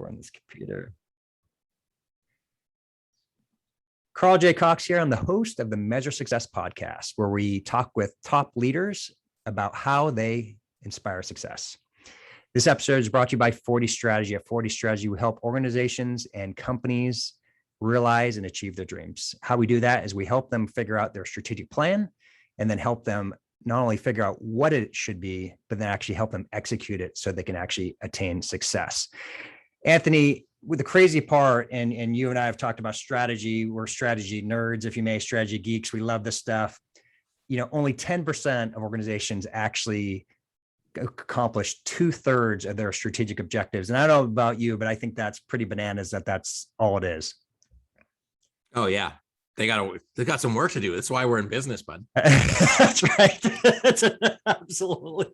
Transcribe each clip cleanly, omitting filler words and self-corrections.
on this computer. Carl J. Cox here. I'm the host of the Measure Success podcast, where we talk with top leaders about how they inspire success. This episode is brought to you by 40 Strategy. At 40 Strategy, we help organizations and companies realize and achieve their dreams. How we do that is we help them figure out their strategic plan and then help them not only figure out what it should be, but then actually help them execute it so they can actually attain success. Anthony, with the crazy part, and you and I have talked about strategy. We're strategy nerds, if you may, strategy geeks. We love this stuff. Only 10% of organizations actually accomplish 2/3 of their strategic objectives. And I don't know about you, but I think that's pretty bananas that's all it is. Oh yeah. They got some work to do. That's why we're in business, bud. That's right. Absolutely.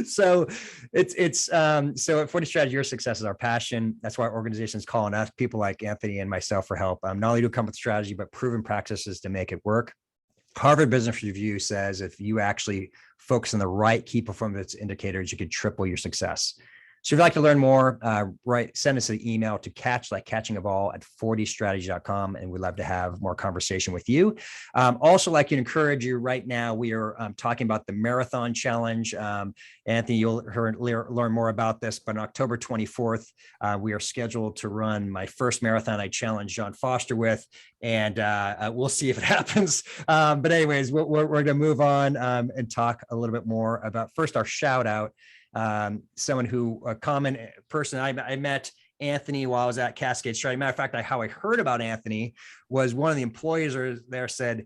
So so at 40 Strategy, your success is our passion. That's why organizations calling us, people like Anthony and myself, for help. Not only do we come with strategy, but proven practices to make it work. Harvard Business Review says if you actually focus on the right key performance indicators, you could triple your success. So if you'd like to learn more, send us an email to catching a ball at 40strategy.com, and we'd love to have more conversation with you. Also, like to encourage you right now, we are talking about the marathon challenge. Anthony, you'll learn more about this, but on October 24th, we are scheduled to run my first marathon I challenged John Foster with, and we'll see if it happens. But anyways, we're going to move on and talk a little bit more about first our shout out. Someone who, a common person, I met Anthony while I was at Cascade Strategy. Matter of fact, how I heard about Anthony was one of the employees there said,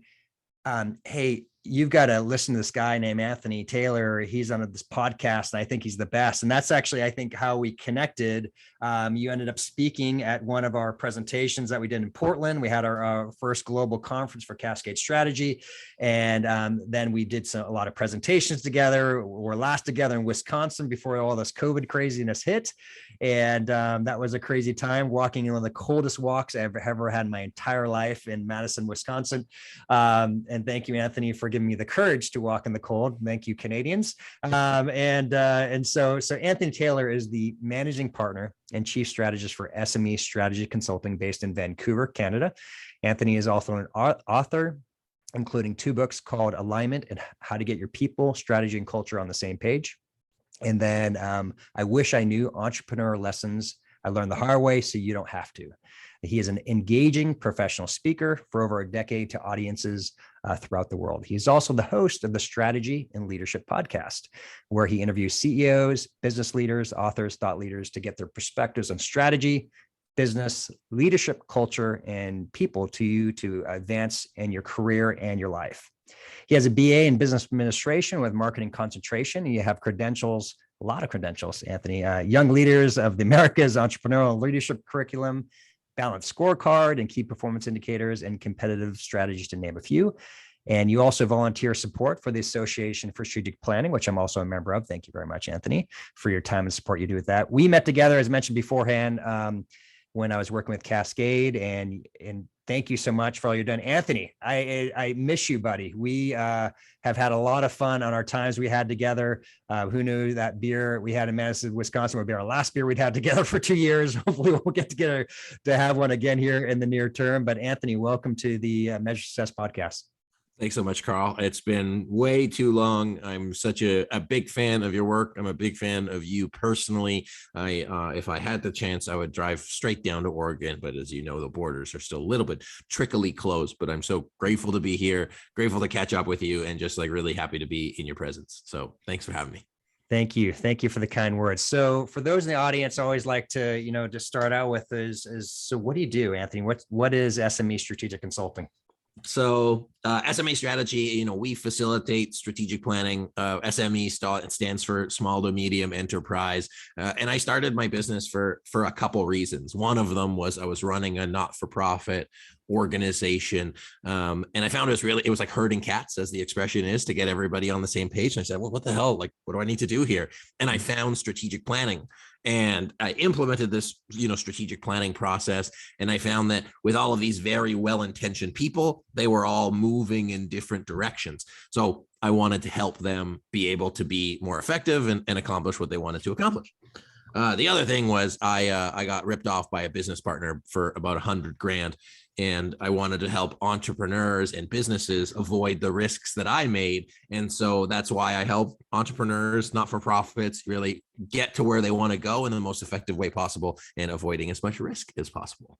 hey, you've got to listen to this guy named Anthony Taylor. He's on this podcast, and I think he's the best. And that's actually, I think, how we connected. You ended up speaking at one of our presentations that we did in Portland. We had our first global conference for Cascade Strategy. And then we did a lot of presentations together. We're last together in Wisconsin before all this COVID craziness hit. And that was a crazy time, walking in one of the coldest walks I've ever had in my entire life in Madison, Wisconsin. And thank you, Anthony, for giving me the courage to walk in the cold. Thank you, Canadians. So Anthony Taylor is the managing partner and chief strategist for SME Strategy Consulting based in Vancouver, Canada. Anthony is also an author, including 2 books called Alignment and How to Get Your People, Strategy, and Culture on the Same Page. And then I Wish I Knew, Entrepreneur Lessons I Learned the Hard Way So You Don't Have to. He is an engaging professional speaker for over a decade to audiences throughout the world. He's also the host of the Strategy and Leadership podcast, where he interviews CEOs, business leaders, authors, thought leaders to get their perspectives on strategy, business, leadership, culture, and people to advance in your career and your life. He has a BA in business administration with marketing concentration. You have credentials, a lot of credentials, Anthony. Young Leaders of the Americas Entrepreneurial Leadership Curriculum, Balanced Scorecard, and Key Performance Indicators, and Competitive Strategies, to name a few. And you also volunteer support for the Association for Strategic Planning, which I'm also a member of. Thank you very much, Anthony, for your time and support you do with that. We met together, as mentioned beforehand, when I was working with Cascade, and thank you so much for all you've done. Anthony, I miss you, buddy. We have had a lot of fun on our times we had together. Who knew that beer we had in Madison, Wisconsin would be our last beer we'd had together for 2 years. Hopefully we'll get together to have one again here in the near term. But Anthony, welcome to the Measure Success podcast. Thanks so much, Carl. It's been way too long. I'm such a big fan of your work. I'm a big fan of you personally. If I had the chance, I would drive straight down to Oregon. But as you know, the borders are still a little bit trickily closed. But I'm so grateful to be here, grateful to catch up with you, and just like really happy to be in your presence. So thanks for having me. Thank you. Thank you for the kind words. So for those in the audience, I always like to, to start out with is so what do you do, Anthony? What is SME Strategic Consulting? So SME Strategy, we facilitate strategic planning. SME stands for small to medium enterprise. And I started my business for a couple reasons. One of them was I was running a not-for-profit organization. And I found it was like herding cats, as the expression is, to get everybody on the same page. And I said, well, what the hell? Like, what do I need to do here? And I found strategic planning. And I implemented this, strategic planning process. And I found that with all of these very well-intentioned people, they were all moving in different directions. So I wanted to help them be able to be more effective and accomplish what they wanted to accomplish. The other thing was I got ripped off by a business partner for about 100 grand. And I wanted to help entrepreneurs and businesses avoid the risks that I made. And so that's why I help entrepreneurs, not-for-profits, really get to where they want to go in the most effective way possible and avoiding as much risk as possible.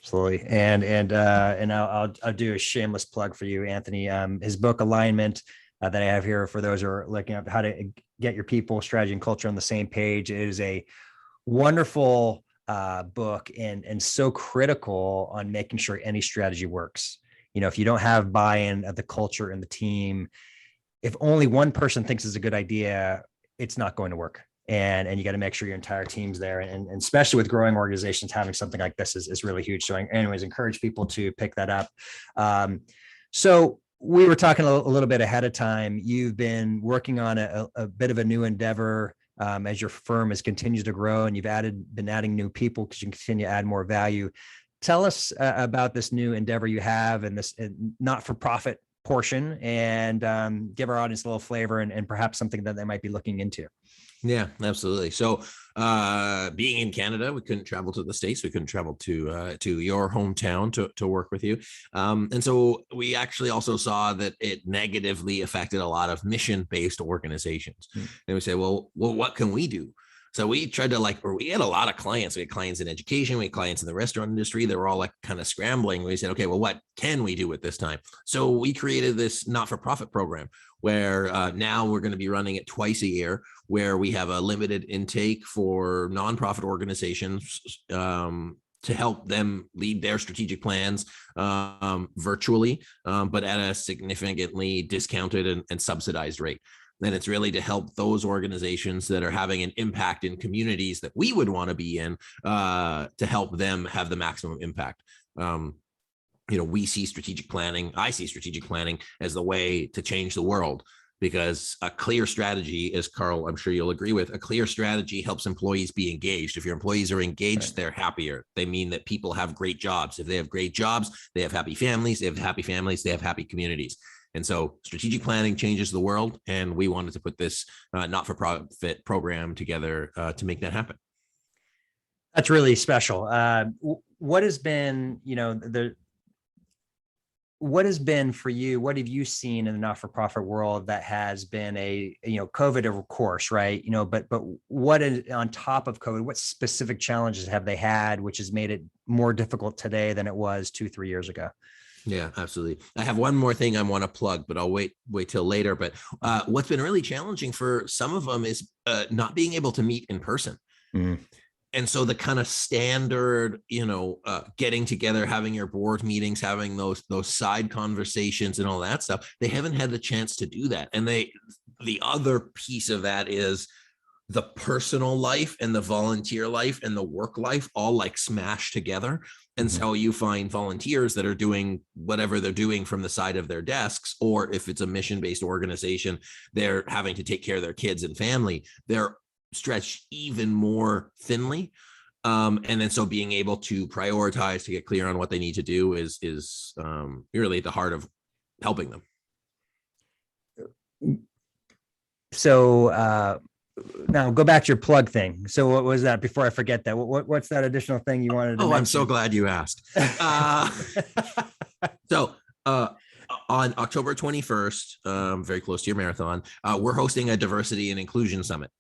Absolutely. And I'll do a shameless plug for you, Anthony. His book Alignment that I have here for those who are looking at how to get your people, strategy, and culture on the same page. It is a wonderful book and so critical on making sure any strategy works. If you don't have buy-in of the culture and the team, if only one person thinks it's a good idea, it's not going to work. And you got to make sure your entire team's there. And especially with growing organizations, having something like this is really huge. So anyways, encourage people to pick that up. So we were talking a little bit ahead of time. You've been working on a bit of a new endeavor as your firm has continued to grow, and you've been adding new people because you continue to add more value. Tell us about this new endeavor you have and this not-for-profit portion, and give our audience a little flavor and perhaps something that they might be looking into. Yeah, absolutely. So being in Canada, we couldn't travel to the States. We couldn't travel to your hometown to work with you. And so we actually also saw that it negatively affected a lot of mission-based organizations. Mm-hmm. And we said, well, what can we do? So we tried to we had a lot of clients. We had clients in education, we had clients in the restaurant industry. They were all kind of scrambling. We said, okay, well, what can we do at this time? So we created this not-for-profit program where now we're going to be running it twice a year, where we have a limited intake for nonprofit organizations to help them lead their strategic plans virtually, but at a significantly discounted and subsidized rate. Then it's really to help those organizations that are having an impact in communities that we would want to be in, to help them have the maximum impact. We see strategic planning. I see strategic planning as the way to change the world, because a clear strategy, as Carl, I'm sure you'll agree with, a clear strategy helps employees be engaged. If your employees are engaged, right, they're happier. They mean that people have great jobs. If they have great jobs, they have happy families. They have happy families. They have happy communities. And so strategic planning changes the world. And we wanted to put this not-for-profit program together to make that happen. That's really special. What has been, what has been for you? What have you seen in the not-for-profit world that has been COVID, of course, right? But what is on top of COVID? What specific challenges have they had, which has made it more difficult today than it was 2-3 years ago? Yeah, absolutely. I have one more thing I want to plug, but I'll wait till later. But what's been really challenging for some of them is not being able to meet in person. Mm. And so the kind of standard, getting together, having your board meetings, having those side conversations and all that stuff, they haven't had the chance to do that. And the other piece of that is the personal life and the volunteer life and the work life all smashed together. And so you find volunteers that are doing whatever they're doing from the side of their desks, or if it's a mission-based organization, they're having to take care of their kids and family. They're stretched even more thinly. And then so being able to prioritize, to get clear on what they need to do is really at the heart of helping them. So now go back to your plug thing. So what was that before I forget that? What's that additional thing you wanted to mention? I'm so glad you asked. So on October 21st, very close to your marathon, we're hosting a diversity and inclusion summit.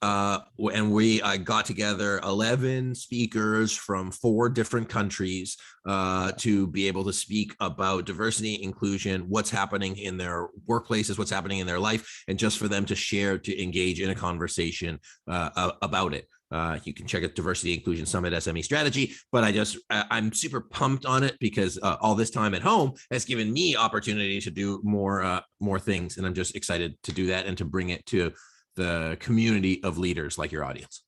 And we got together 11 speakers from 4 different countries to be able to speak about diversity, inclusion, what's happening in their workplaces, what's happening in their life, and just for them to share, to engage in a conversation about it. You can check out Diversity Inclusion Summit SME Strategy, but I'm super pumped on it because all this time at home has given me opportunity to do more things, and I'm just excited to do that and to bring it to the community of leaders like your audience.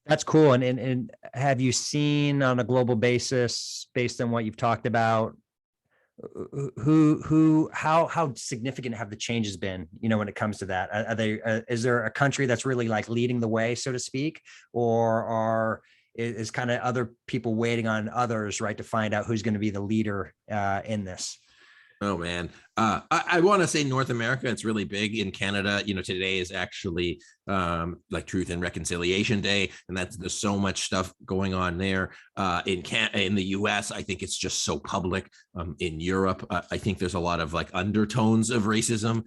That's cool. And have you seen on a global basis, based on what you've talked about, how significant have the changes been, when it comes to that? Are they, is there a country that's really leading the way, so to speak, or is kind of other people waiting on others, right, to find out who's going to be the leader in this? Oh, man. I want to say North America, it's really big. In Canada, today is actually like Truth and Reconciliation Day, and there's so much stuff going on there. In the US, I think it's just so public. In Europe, I think there's a lot of like undertones of racism.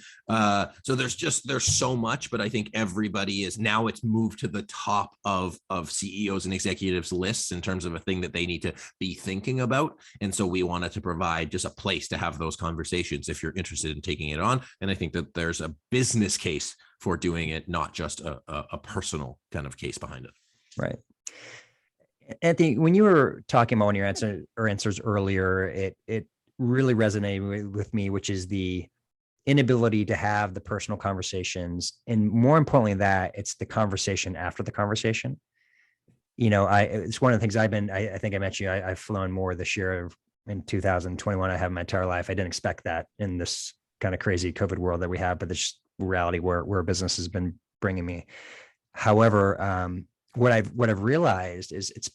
So there's so much, but I think everybody is now, it's moved to the top of CEOs and executives lists in terms of a thing that they need to be thinking about. And so we wanted to provide just a place to have those conversations if you're interested in taking it on. And I think that there's a business case for doing it, not just a personal kind of case behind it. Right. Anthony, when you were talking about one of your answers earlier, it really resonated with me, which is the inability to have the personal conversations. And more importantly, that it's the conversation after the conversation. It's one of the things I think I mentioned, I've flown more this year in 2021. I have my entire life. I didn't expect that in this kind of crazy COVID world that we have, but it's reality where business has been bringing me. However, what I've realized is it's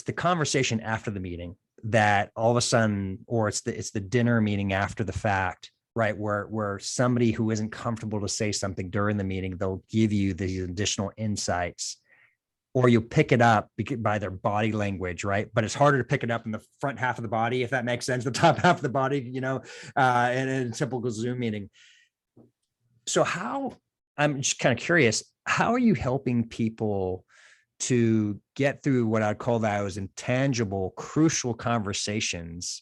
the conversation after the meeting that all of a sudden, or it's the dinner meeting after the fact, right? Where somebody who isn't comfortable to say something during the meeting, they'll give you these additional insights, or you'll pick it up by their body language, right? But it's harder to pick it up in the front half of the body, if that makes sense, the top half of the body, in a typical Zoom meeting. So I'm just kind of curious, how are you helping people to get through what I'd call those intangible, crucial conversations,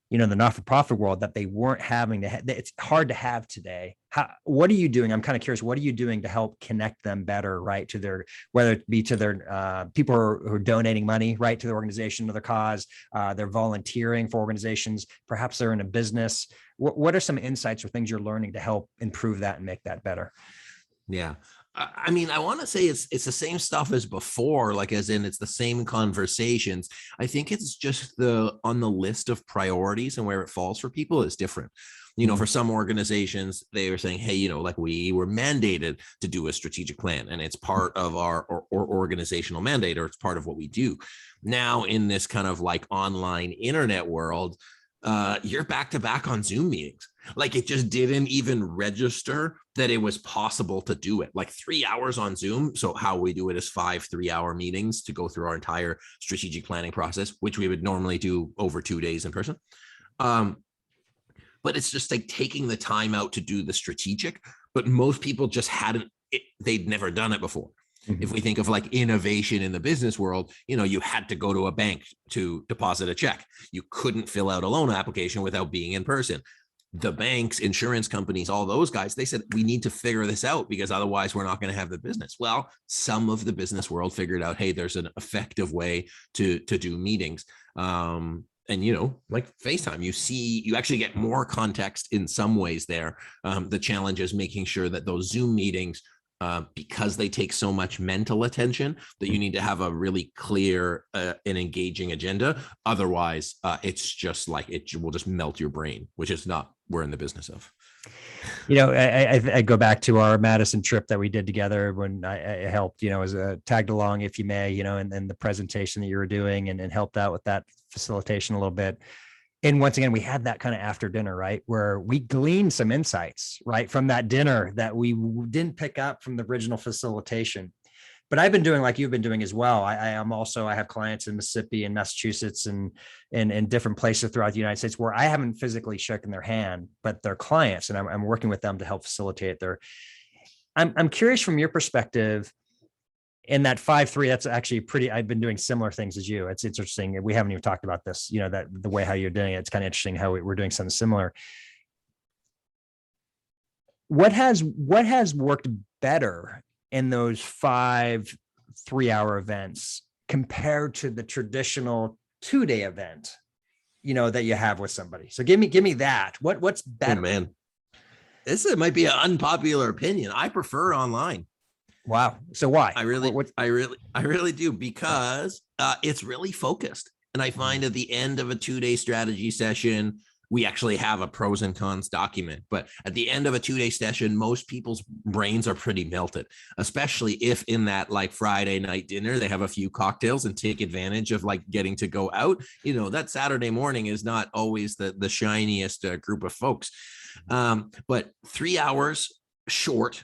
in the not-for-profit world that they weren't having that it's hard to have today? What are you doing? I'm kind of curious, what are you doing to help connect them better, right? To their, whether it be to their people who are donating money, right, to the organization, to their cause, they're volunteering for organizations, perhaps they're in a business. What are some insights or things you're learning to help improve that and make that better? Yeah. I mean, I want to say it's the same stuff as before, like as in it's the same conversations. I think it's just on the list of priorities and where it falls for people is different. For some organizations, they were saying, hey, like we were mandated to do a strategic plan, and it's part of our organizational mandate, or it's part of what we do. Now, in this kind of like online internet world, you're back to back on Zoom meetings. Like it just didn't even register that it was possible to do it. Like 3 hours on Zoom. So how we do it is 5 3-hour meetings to go through our entire strategic planning process, which we would normally do over 2 days in person. But it's just like taking the time out to do the strategic, but most people just they'd never done it before. Mm-hmm. If we think of like innovation in the business world, you had to go to a bank to deposit a check. You couldn't fill out a loan application without being in person. The banks, insurance companies, all those guys, they said, we need to figure this out because otherwise we're not going to have the business. Well, some of the business world figured out, hey, there's an effective way to do meetings. And, like FaceTime, you actually get more context in some ways there. The challenge is making sure that those Zoom meetings, because they take so much mental attention, that you need to have a really clear and engaging agenda. Otherwise, it's just like it will just melt your brain, which is not we're in the business of. I go back to our Madison trip that we did together when I helped, as a tagged along, if you may, and the presentation that you were doing and helped out with that facilitation a little bit. And once again, we had that kind of after dinner, right, where we gleaned some insights, right, from that dinner that we didn't pick up from the original facilitation. But I've been doing like you've been doing as well. I have clients in Mississippi and Massachusetts and different places throughout the United States where I haven't physically shaken their hand, but they're clients, and I'm working with them to help facilitate their. I'm curious from your perspective. In that 5-3, that's actually I've been doing similar things as you. It's interesting. We haven't even talked about this, that the way how you're doing it. It's kind of interesting how we're doing something similar. What has worked better in those 5 3-hour events compared to the traditional 2-day event, that you have with somebody? So give me that. What's better? Oh, man, this might be an unpopular opinion. I prefer online. Wow. So why? I really do, because it's really focused. And I find at the end of a 2-day strategy session, we actually have a pros and cons document. But at the end of a 2-day session, most people's brains are pretty melted, especially if in that like Friday night dinner, they have a few cocktails and take advantage of like getting to go out. That Saturday morning is not always the shiniest group of folks. But 3 hours short,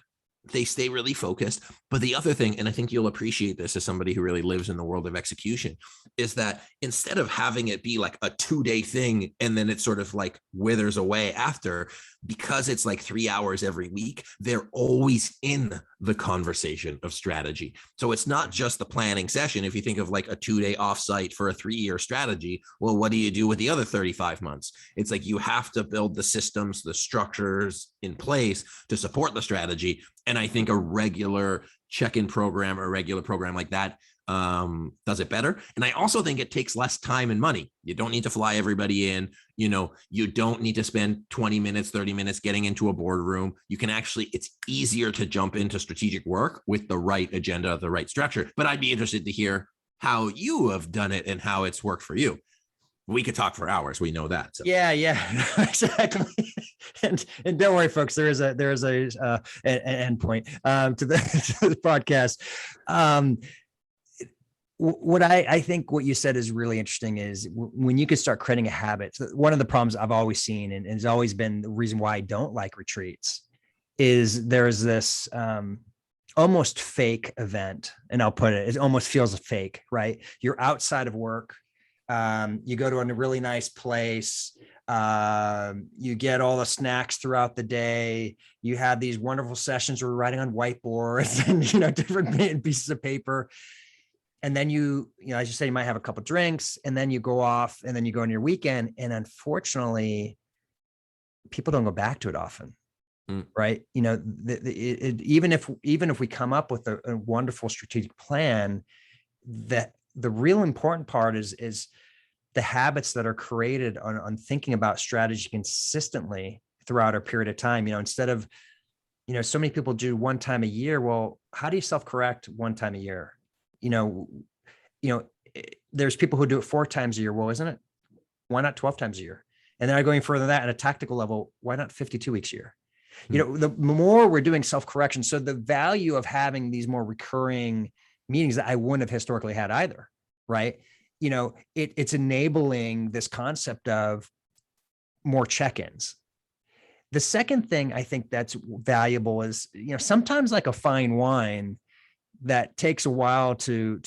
they stay really focused. But the other thing, and I think you'll appreciate this as somebody who really lives in the world of execution, is that instead of having it be like a 2-day thing and then it sort of like withers away after, because it's like 3 hours every week, they're always in the conversation of strategy. So it's not just the planning session. If you think of like a 2-day offsite for a 3-year strategy, well, what do you do with the other 35 months? It's like you have to build the systems, the structures in place to support the strategy. And I think a regular check-in program or a regular program like that does it better. And I also think it takes less time and money. You don't need to fly everybody in. You don't need to spend 20 minutes, 30 minutes getting into a boardroom. You can actually, it's easier to jump into strategic work with the right agenda, the right structure. But I'd be interested to hear how you have done it and how it's worked for you. We could talk for hours. We know that. So. Yeah, exactly. And don't worry, folks. There is a an end point to the podcast. What I think what you said is really interesting is when you could start creating a habit. So one of the problems I've always seen, and has always been the reason why I don't like retreats, is there's this almost fake event, and I'll put it almost feels fake, right? You're outside of work. You go to a really nice place. You get all the snacks throughout the day. You have these wonderful sessions where we're writing on whiteboards and, different pieces of paper. And then as you say, you might have a couple of drinks and then you go off and then you go on your weekend. And unfortunately, people don't go back to it often. Right. Even if we come up with a wonderful strategic plan, that the real important part is the habits that are created on thinking about strategy consistently throughout a period of time. Instead of, so many people do one time a year. Well, how do you self-correct one time a year? There's people who do it 4 times a year. Well, isn't it? Why not 12 times a year? And then going further than that at a tactical level, why not 52 weeks a year? The more we're doing self-correction. So the value of having these more recurring meetings that I wouldn't have historically had either, right? It's enabling this concept of more check-ins. The second thing I think that's valuable is, sometimes like a fine wine that takes a while to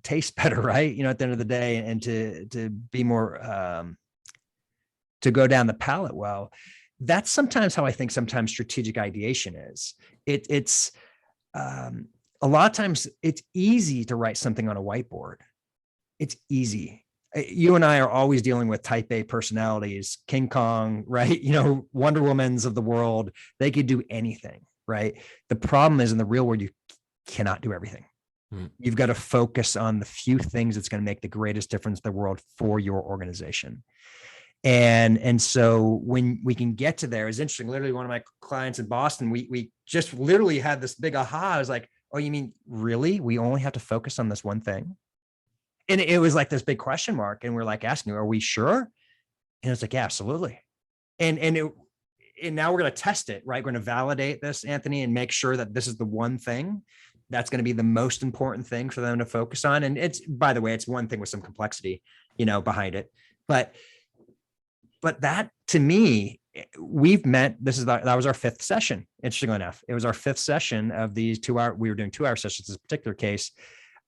taste better, right? At the end of the day, and to be more, to go down the palate well. That's sometimes how I think sometimes strategic ideation is. It's a lot of times it's easy to write something on a whiteboard. It's easy. You and I are always dealing with type A personalities, King Kong, right? Wonder Womans of the world. They could do anything, right? The problem is in the real world, you cannot do everything. You've got to focus on the few things that's going to make the greatest difference in the world for your organization. And so when we can get to there, it's interesting. Literally, one of my clients in Boston, we just literally had this big aha. I was like, oh, you mean really? We only have to focus on this one thing? And it was like this big question mark. And we're like asking, are we sure? And it's like, yeah, absolutely. And now we're going to test it, right? We're going to validate this, Anthony, and make sure that this is the one thing that's going to be the most important thing for them to focus on. And it's, by the way, it's one thing with some complexity, behind it. But that, to me, we've met, that was our 5th session. Interestingly enough, it was our 5th session of these 2-hour, we were doing 2-hour sessions in this particular case.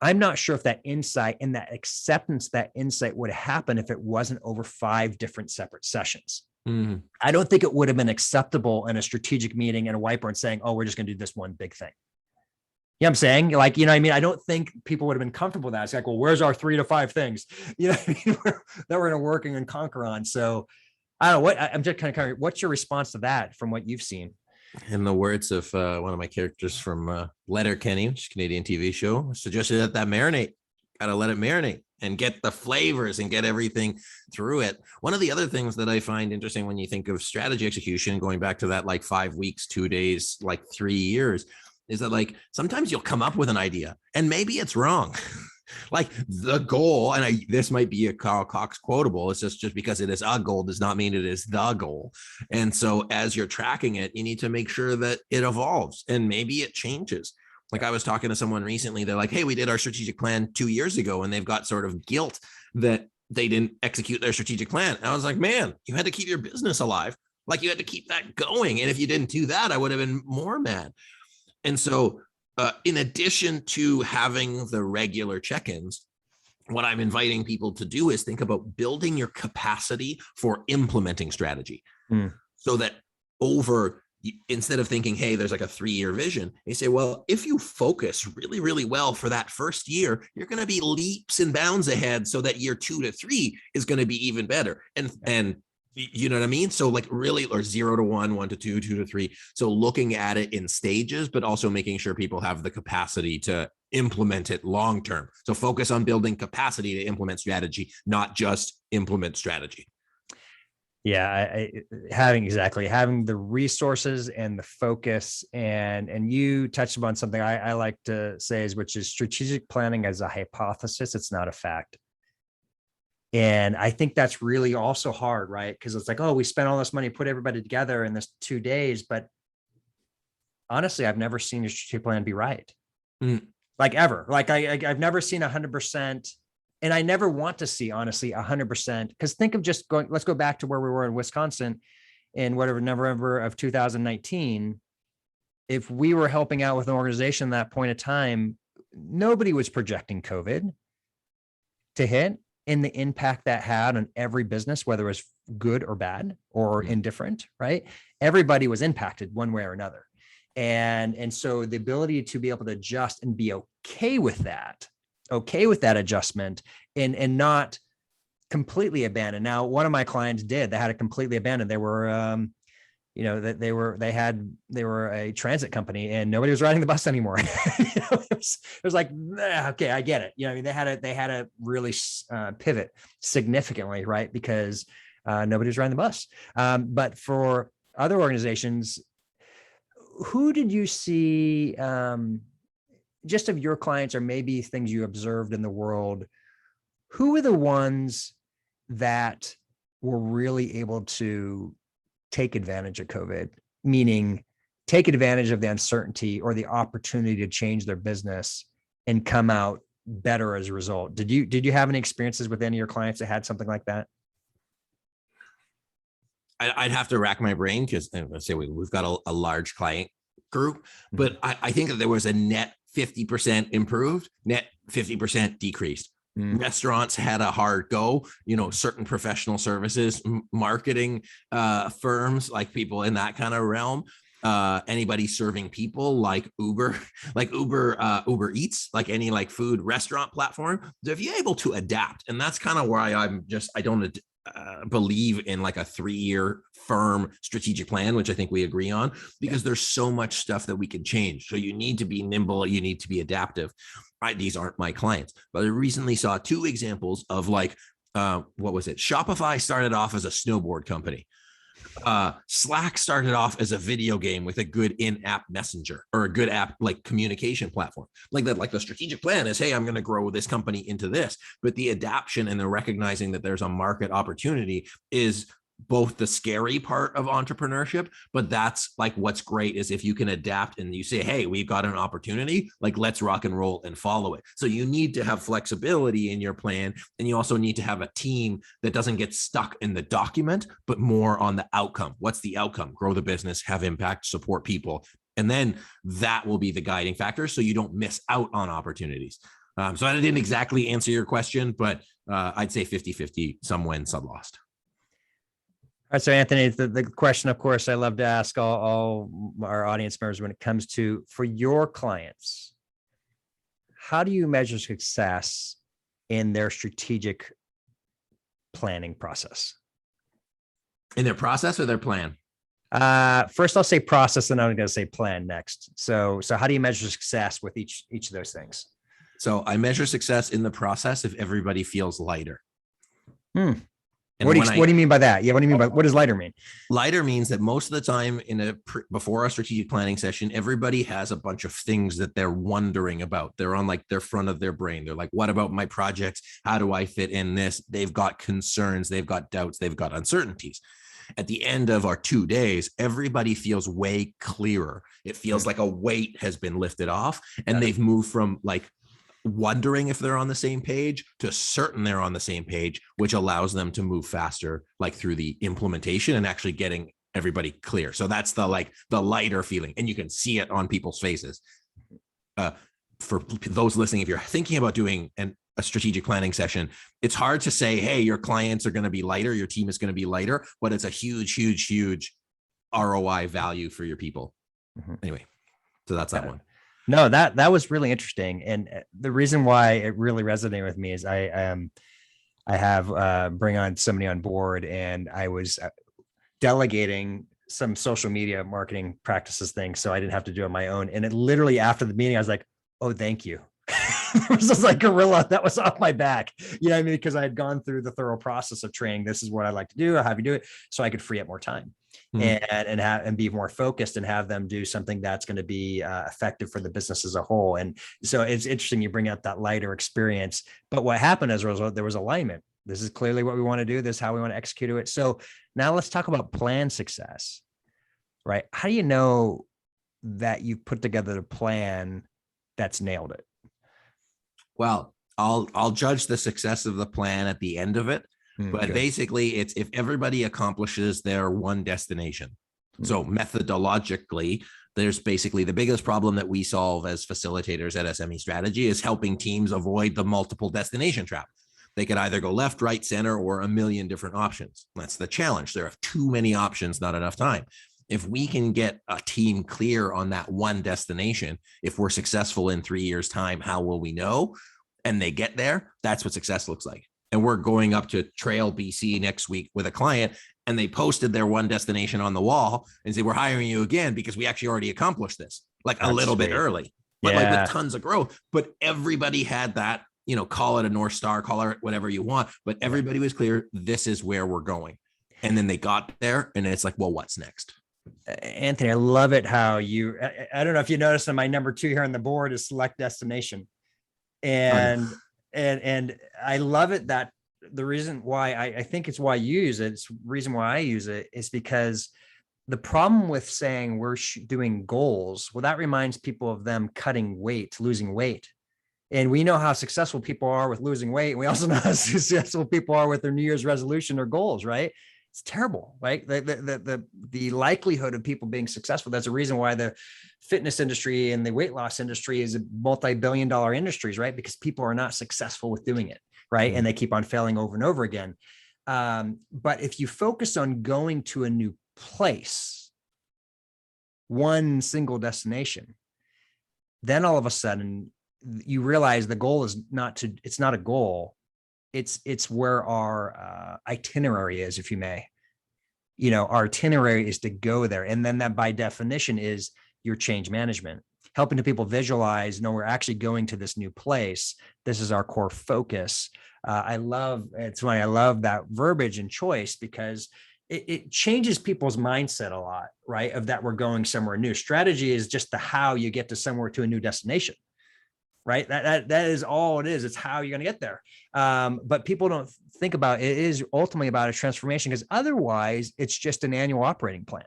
I'm not sure if that insight and that acceptance, that insight would happen if it wasn't over 5 different separate sessions. Mm-hmm. I don't think it would have been acceptable in a strategic meeting and a whiteboard saying, oh, we're just going to do this one big thing. You know what I'm saying? Like, what I mean? I don't think people would have been comfortable with that. It's like, well, where's our 3 to 5 things, that we're going to work and conquer on. So I don't know I'm just kind of, what's your response to that from what you've seen? In the words of one of my characters from Letterkenny, which is a Canadian TV show, suggested that marinate. Got to let it marinate and get the flavors and get everything through it. One of the other things that I find interesting when you think of strategy execution, going back to that like 5 weeks, 2 days, like 3 years, is that like sometimes you'll come up with an idea and maybe it's wrong. Like the goal, and this might be a Carl Cox quotable, it's just because it is a goal does not mean it is the goal. And so as you're tracking it, you need to make sure that it evolves and maybe it changes. Like I was talking to someone recently, they're like, hey, we did our strategic plan 2 years ago, and they've got sort of guilt that they didn't execute their strategic plan. And I was like, man, you had to keep your business alive. Like you had to keep that going. And if you didn't do that, I would have been more mad. And so in addition to having the regular check-ins, what I'm inviting people to do is think about building your capacity for implementing strategy. So that instead of thinking, hey, there's like a 3-year vision, they say, well, if you focus really, really well for that first year, you're going to be leaps and bounds ahead, so that year 2 to 3 is going to be even better. And you know what I mean? So like really, or 0 to 1, 1 to 2, 2 to 3. So looking at it in stages, but also making sure people have the capacity to implement it long term. So focus on building capacity to implement strategy, not just implement strategy. Yeah, having the resources and the focus, and you touched upon something I like to say which is strategic planning as a hypothesis. It's not a fact. And I think that's really also hard, right? Because it's like, oh, we spent all this money, put everybody together in this 2 days. But honestly, I've never seen a strategic plan be right. Like ever. Like I've never seen 100%. And I never want to see, honestly, 100%, because think of just let's go back to where we were in Wisconsin in whatever November of 2019. If we were helping out with an organization at that point of time, nobody was projecting COVID to hit and the impact that had on every business, whether it was good or bad or indifferent, right? Everybody was impacted one way or another. And so the ability to be able to adjust and be okay with that adjustment and not completely abandon. Now, one of my clients they had it completely abandoned. They were, they were a transit company and nobody was riding the bus anymore. It was like, okay, I get it. I mean, they had to really pivot significantly, right? Because nobody was riding the bus. But for other organizations, who did you see, just of your clients or maybe things you observed in the world, who were the ones that were really able to take advantage of COVID, meaning take advantage of the uncertainty or the opportunity to change their business and come out better as a result? Did you have any experiences with any of your clients that had something like that? I'd have to rack my brain because let's say we've got a large client group, but I think that there was a net 50% improved, net 50% decreased. Restaurants had a hard go, certain professional services, marketing firms, like people in that kind of realm, anybody serving people like Uber Eats, like any like food restaurant platform. If you're able to adapt, and that's kind of why I don't believe in like a 3-year firm strategic plan, which I think we agree on, because there's so much stuff that we can change. So you need to be nimble, you need to be adaptive. These aren't my clients, but I recently saw 2 examples of like, what was it? Shopify started off as a snowboard company. Slack started off as a video game with a good in-app messenger or a good app like communication platform. Like that, like the strategic plan is, hey, I'm going to grow this company into this. But the adaption and the recognizing that there's a market opportunity is both the scary part of entrepreneurship, but that's like what's great is if you can adapt and you say, hey, we've got an opportunity, like let's rock and roll and follow it. So you need to have flexibility in your plan, and you also need to have a team that doesn't get stuck in the document, but more on the outcome. What's the outcome? Grow the business, have impact, support people, and then that will be the guiding factor so you don't miss out on opportunities. So I didn't exactly answer your question, but I'd say 50-50, some win, some lost. All right, so Anthony, the question, of course, I love to ask all our audience members when it comes to, for your clients, how do you measure success in their strategic planning process? In their process or their plan? First, I'll say process, and I'm going to say plan next. So how do you measure success with each of those things? So I measure success in the process if everybody feels lighter. What do you mean by that? Yeah, what do you mean by, what does lighter mean? Lighter means that most of the time before a strategic planning session, everybody has a bunch of things that they're wondering about. They're on like their front of their brain. They're like, what about my projects? How do I fit in this? They've got concerns, they've got doubts, they've got uncertainties. At the end of our 2 days, everybody feels way clearer. It feels like a weight has been lifted off, and they've moved from like wondering if they're on the same page to certain they're on the same page, which allows them to move faster, like through the implementation and actually getting everybody clear. So that's the lighter feeling, and you can see it on people's faces. For those listening, if you're thinking about doing a strategic planning session, it's hard to say, hey, your clients are going to be lighter, your team is going to be lighter, but it's a huge ROI value for your people. Anyway, so that's that one. No, that was really interesting. And the reason why it really resonated with me is I have bring on somebody on board, and I was delegating some social media marketing practices things, so I didn't have to do it on my own. And it literally, after the meeting, I was like, oh, thank you. It was just like gorilla that was off my back. You know what I mean? Because I had gone through the thorough process of training. This is what I like to do. I'll have you do it so I could free up more time and be more focused and have them do something that's going to be effective for the business as a whole. And so it's interesting you bring up that lighter experience. But what happened as a result, there was alignment. This is clearly what we want to do. This is how we want to execute it. So now let's talk about plan success, right? How do you know that you've put together a plan that's nailed it? Well, I'll judge the success of the plan at the end of it. But basically, it's if everybody accomplishes their one destination. So methodologically, there's basically the biggest problem that we solve as facilitators at SME Strategy is helping teams avoid the multiple destination trap. They could either go left, right, center, or a million different options. That's the challenge. There are too many options, not enough time. If we can get a team clear on that one destination, if we're successful in 3 years' time, how will we know? And they get there, that's what success looks like. And we're going up to Trail, BC next week with a client, and they posted their one destination on the wall and say, we're hiring you again because we actually already accomplished this, like that's a little bit early, but like with tons of growth. But everybody had that, call it a North Star, call it whatever you want, but everybody was clear, this is where we're going. And then they got there, and it's like, well, what's next? Anthony, I love it how I don't know if you noticed on my number 2 here on the board is select destination. And I love it that the reason why I think it's why you use it, it's the reason why I use it is because the problem with saying we're doing goals, well, that reminds people of them cutting weight, losing weight. And we know how successful people are with losing weight. We also know how successful people are with their New Year's resolution or goals, right? It's terrible, right? The likelihood of people being successful. That's the reason why the fitness industry and the weight loss industry is a multi-billion-dollar industries, right? Because people are not successful with doing it, right? And they keep on failing over and over again. But if you focus on going to a new place, one single destination, then all of a sudden you realize the goal is it's not a goal. It's where our itinerary is, if you may. Our itinerary is to go there. And then that by definition is your change management, helping the people visualize, no, we're actually going to this new place. This is our core focus. It's why I love that verbiage and choice, because it changes people's mindset a lot, right? Of that we're going somewhere new. Strategy is just the how you get to a new destination. Right. That is all it is. It's how you're going to get there. But people don't think about it is ultimately about a transformation, because otherwise it's just an annual operating plan.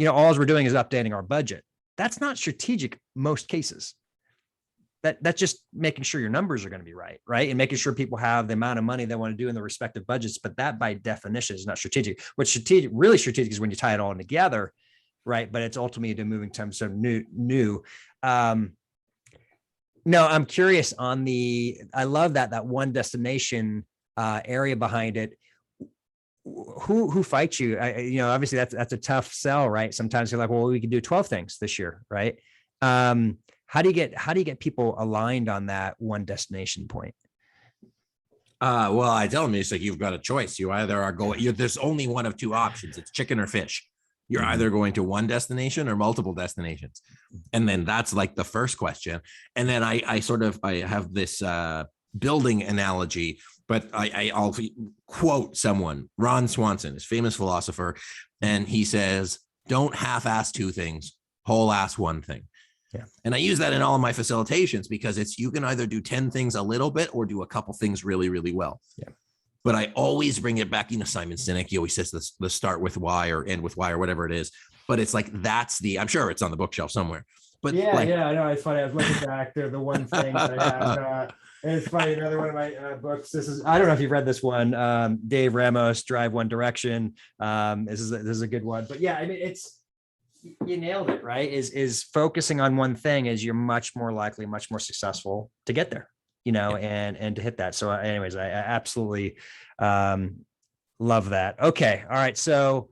All we're doing is updating our budget. That's not strategic most cases. That's just making sure your numbers are going to be right. Right. And making sure people have the amount of money they want to do in their respective budgets. But that by definition is not strategic. What's really strategic is when you tie it all together. Right. But it's ultimately to moving to some new. No, I'm curious I love that one destination area behind it. Who fights you? Obviously that's a tough sell, right? Sometimes you're like, well, we can do 12 things this year, right? How do you get people aligned on that one destination point? Well, I tell them it's like, you've got a choice. You either are there's only one of two options. It's chicken or fish. You're either going to one destination or multiple destinations. And then that's like the first question. And then I have this building analogy, but I'll quote someone, Ron Swanson, his famous philosopher. And he says, don't half-ass two things, whole-ass one thing. Yeah. And I use that in all of my facilitations because you can either do 10 things a little bit or do a couple things really, really well. Yeah. But I always bring it back, Simon Sinek, he always says this, the start with why or end with why or whatever it is. But it's like, I'm sure it's on the bookshelf somewhere. But I know. It's funny. I was looking back there. The one thing that I have, And it's funny, another one of my books. This is, I don't know if you've read this one, Dave Ramos, Drive One Direction. This is a good one. But yeah, I mean, you nailed it, right? Is focusing on one thing is you're much more likely, much more successful to get there, and to hit that. So anyways, I absolutely love that. Okay. All right. So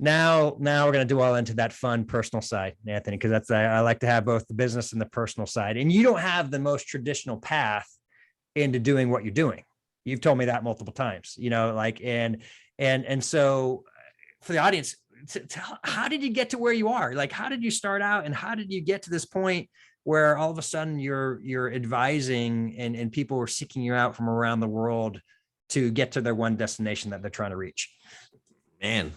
now we're going to dwell into that fun personal side, Anthony, because I like to have both the business and the personal side. And you don't have the most traditional path into doing what you're doing. You've told me that multiple times, and so for the audience, how did you get to where you are? Like, how did you start out, and how did you get to this point where all of a sudden you're advising and people are seeking you out from around the world to get to their one destination that they're trying to reach? Man.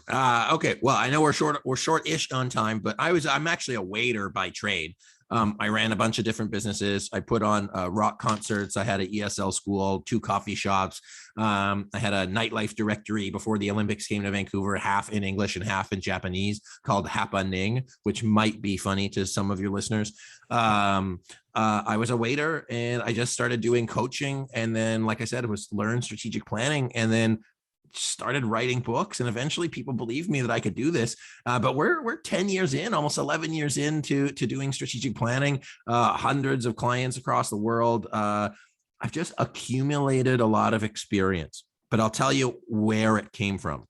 Okay. Well, I know we're short-ish on time, but I'm actually a waiter by trade. I ran a bunch of different businesses. I put on rock concerts. I had an ESL school, 2 coffee shops. I had a nightlife directory before the Olympics came to Vancouver, half in English and half in Japanese, called Happening, which might be funny to some of your listeners. I was a waiter, and I just started doing coaching. And then, like I said, it was learn strategic planning, and then started writing books, and eventually people believed me that I could do this. But we're 10 years in, almost 11 years into doing strategic planning, hundreds of clients across the world. I've just accumulated a lot of experience, but I'll tell you where it came from,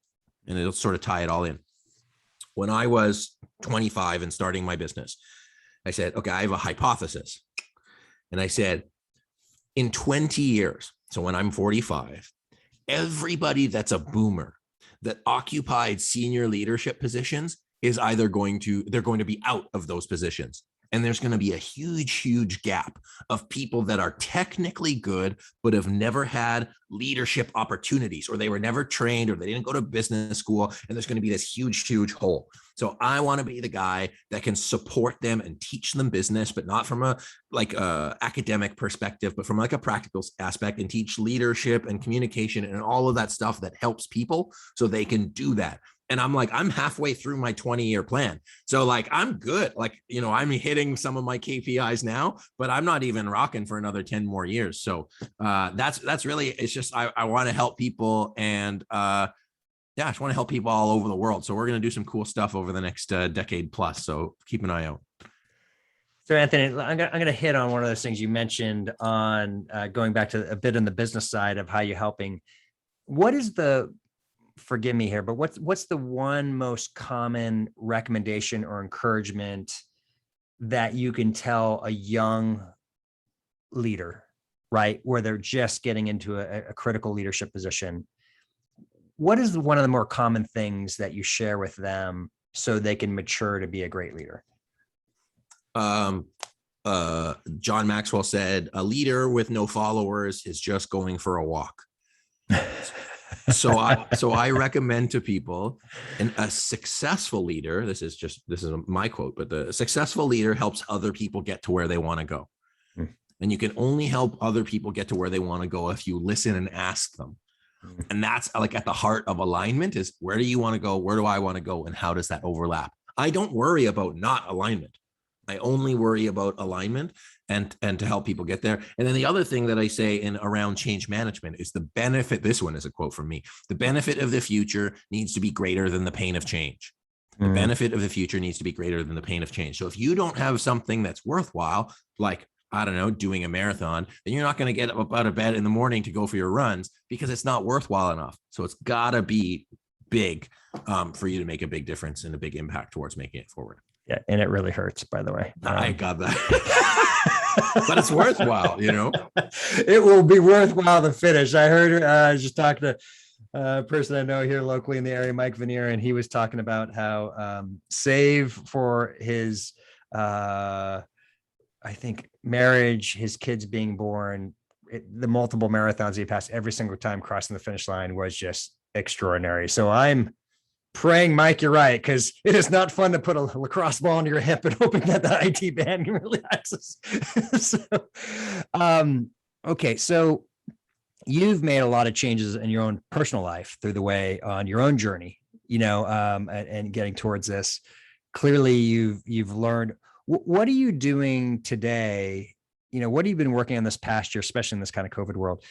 and it'll sort of tie it all in. When I was 25 and starting my business, I said, okay, I have a hypothesis. And I said, in 20 years, so when I'm 45, everybody that's a boomer that occupied senior leadership positions is either they're going to be out of those positions. And there's going to be a huge gap of people that are technically good, but have never had leadership opportunities, or they were never trained, or they didn't go to business school. And there's going to be this huge hole. So I want to be the guy that can support them and teach them business, but not from a academic perspective, but from like a practical aspect, and teach leadership and communication and all of that stuff that helps people so they can do that. And I'm halfway through my 20-year plan. So I'm good. I'm hitting some of my KPIs now, but I'm not even rocking for another 10 more years. So that's really, it's just, I want to help people, and I just want to help people all over the world. So we're going to do some cool stuff over the next decade plus. So keep an eye out. So Anthony, I'm going to hit on one of those things you mentioned on going back to a bit on the business side of how you're helping. What is forgive me here, but what's the one most common recommendation or encouragement that you can tell a young leader, right, where they're just getting into a critical leadership position? What is one of the more common things that you share with them so they can mature to be a great leader? John Maxwell said, a leader with no followers is just going for a walk. So I recommend to people, and a successful leader, this is my quote, but the successful leader helps other people get to where they want to go. And you can only help other people get to where they want to go if you listen and ask them. And that's at the heart of alignment, is where do you want to go? Where do I want to go? And how does that overlap? I don't worry about not alignment. I only worry about alignment and to help people get there. And then the other thing that I say around change management is the benefit. This one is a quote from me. The benefit of the future needs to be greater than the pain of change. The benefit of the future needs to be greater than the pain of change. So if you don't have something that's worthwhile, like, I don't know, doing a marathon, then you're not going to get up out of bed in the morning to go for your runs, because it's not worthwhile enough. So it's got to be big for you to make a big difference and a big impact towards making it forward. Yeah. And it really hurts, by the way. I got that. But it's worthwhile, It will be worthwhile to finish. I heard, I was just talking to a person I know here locally in the area, Mike Vanier, and he was talking about how save for his, I think, marriage, his kids being born, the multiple marathons he passed every single time crossing the finish line was just extraordinary. So I'm praying, Mike, you're right, because it is not fun to put a lacrosse ball into your hip and hoping that the IT band can really access. Okay, so you've made a lot of changes in your own personal life through the way on your own journey, and getting towards this. Clearly, you've learned. What are you doing today, what have you been working on this past year, especially in this kind of COVID world,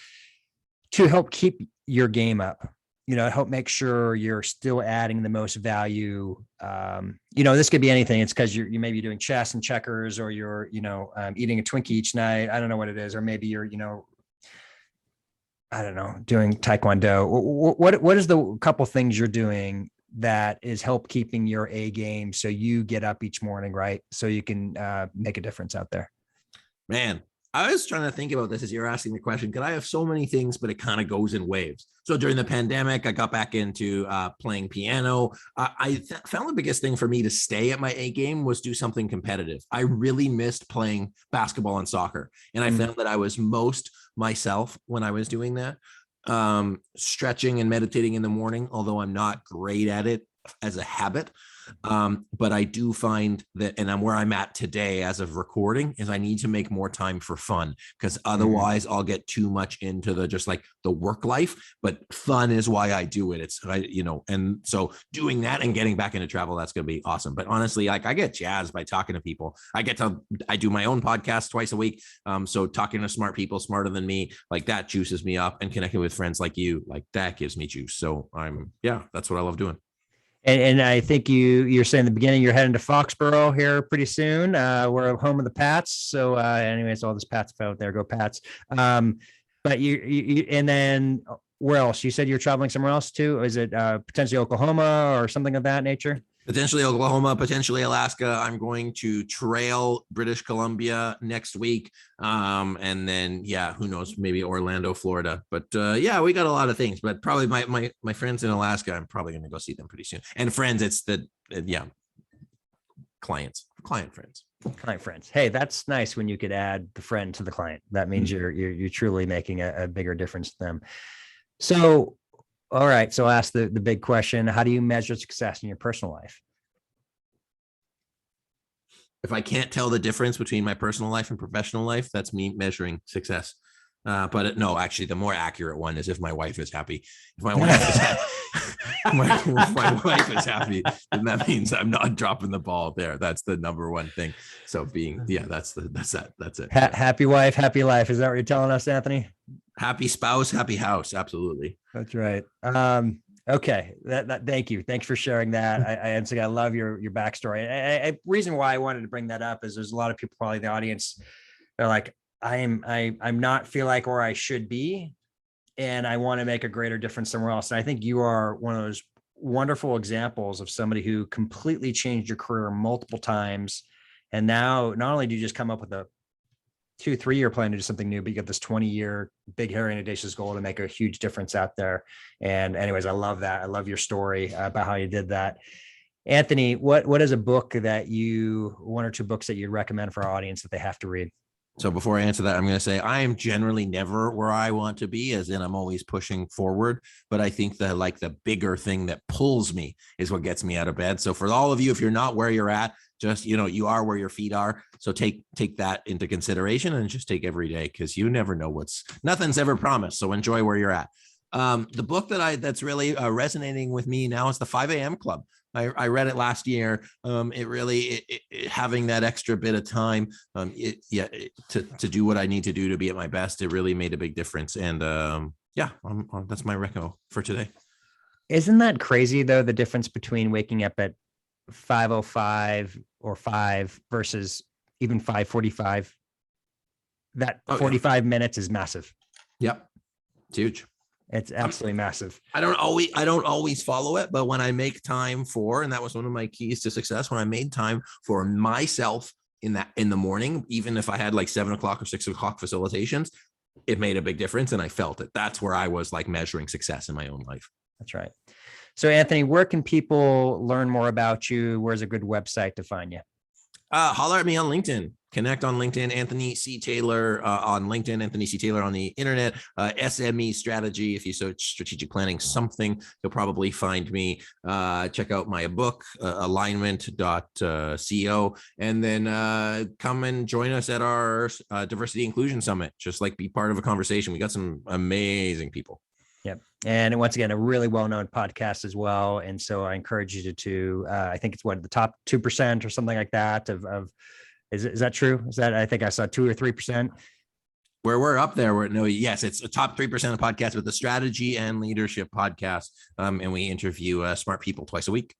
to help keep your game up? Help make sure you're still adding the most value. This could be anything. It's because you may be doing chess and checkers, or you're, eating a Twinkie each night. I don't know what it is. Or maybe you're, I don't know, doing Taekwondo. What is the couple things you're doing that is help keeping your A game, so you get up each morning, right? So you can make a difference out there. Man, I was trying to think about this as you're asking the question, because I have so many things, but it kind of goes in waves. So during the pandemic, I got back into playing piano. I found the biggest thing for me to stay at my A game was do something competitive. I really missed playing basketball and soccer. And I found that I was most myself when I was doing that. Stretching and meditating in the morning, although I'm not great at it as a habit. But I do find that, and I'm where I'm at today as of recording, is I need to make more time for fun, because otherwise I'll get too much into the work life. But fun is why I do it. And so doing that and getting back into travel, that's going to be awesome. But honestly, I get jazzed by talking to people. I do my own podcast twice a week. So talking to smart people, smarter than me, that juices me up, and connecting with friends like you, that gives me juice. So that's what I love doing. And I think you're saying in the beginning you're heading to Foxborough here pretty soon. We're home of the Pats. So anyways, all this Pats out there, go Pats. But you and then where else? You said you're traveling somewhere else too. Is it potentially Oklahoma or something of that nature? Potentially Oklahoma, potentially Alaska. I'm going to trail British Columbia next week. And then, who knows, maybe Orlando, Florida. But we got a lot of things, but probably my friends in Alaska, I'm probably going to go see them pretty soon. And friends, it's client friends. Hey, that's nice when you could add the friend to the client. That means you're truly making a bigger difference to them. So, all right. So I'll ask the big question. How do you measure success in your personal life? If I can't tell the difference between my personal life and professional life, that's me measuring success. But no, actually, the more accurate one is if my wife is happy. If my wife is happy, if my wife is happy, then that means I'm not dropping the ball there. That's the number one thing. So that's it. Happy wife, happy life. Is that what you're telling us, Anthony? Happy spouse, happy house. Absolutely. That's right. Okay. Thank you. Thanks for sharing that. I love your backstory. Reason why I wanted to bring that up is there's a lot of people probably in the audience. They're like, I'm not feel like where I should be, and I want to make a greater difference somewhere else. And I think you are one of those wonderful examples of somebody who completely changed your career multiple times. And now not only do you just come up with a 2-3 year plan to do something new, but you got this 20-year big, hairy, and audacious goal to make a huge difference out there. And anyways, I love that. I love your story about how you did that. Anthony, what is a book one or two books that you'd recommend for our audience that they have to read? So before I answer that, I'm going to say I am generally never where I want to be, as in I'm always pushing forward. But I think that the bigger thing that pulls me is what gets me out of bed. So for all of you, if you're not where you're at, just, you are where your feet are. So take that into consideration and just take every day, because you never know nothing's ever promised. So enjoy where you're at. The book that's really resonating with me now is the 5 a.m. Club. I read it last year. It really having that extra bit of time, to do what I need to do to be at my best. It really made a big difference. And that's my reco for today. Isn't that crazy though? The difference between waking up at 5:05 or 5 versus even 5:45. That 45 minutes is massive. Yep, it's huge. It's absolutely massive. I don't always follow it, but when I make time for, and that was one of my keys to success, when I made time for myself in the morning, even if I had 7 o'clock or 6 o'clock facilitations, it made a big difference. And I felt it. That's where I was measuring success in my own life. That's right. So Anthony, where can people learn more about you? Where's a good website to find you? Holler at me on LinkedIn. Connect on LinkedIn. Anthony C. Taylor on LinkedIn. Anthony C. Taylor on the internet. SME Strategy. If you search strategic planning something, you'll probably find me. Check out my book, alignment.co. And then come and join us at our Diversity Inclusion Summit. Just be part of a conversation. We got some amazing people. Yep. And once again, a really well-known podcast as well. And so I encourage you to I think it's the top 2% or something like that of Is that true? Is that, I think I saw 2 or 3%. Where we're up there. Yes, it's a top 3% of podcasts with the strategy and leadership podcast. And we interview smart people twice a week.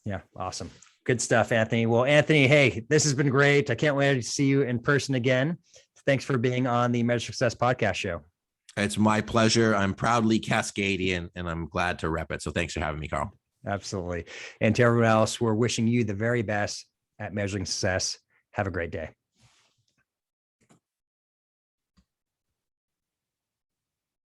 Yeah. Awesome. Good stuff, Anthony. Well, Anthony, hey, this has been great. I can't wait to see you in person again. Thanks for being on the Measure Success podcast show. It's my pleasure. I'm proudly Cascadian and I'm glad to rep it. So thanks for having me, Carl. Absolutely. And to everyone else, we're wishing you the very best at measuring success. Have a great day.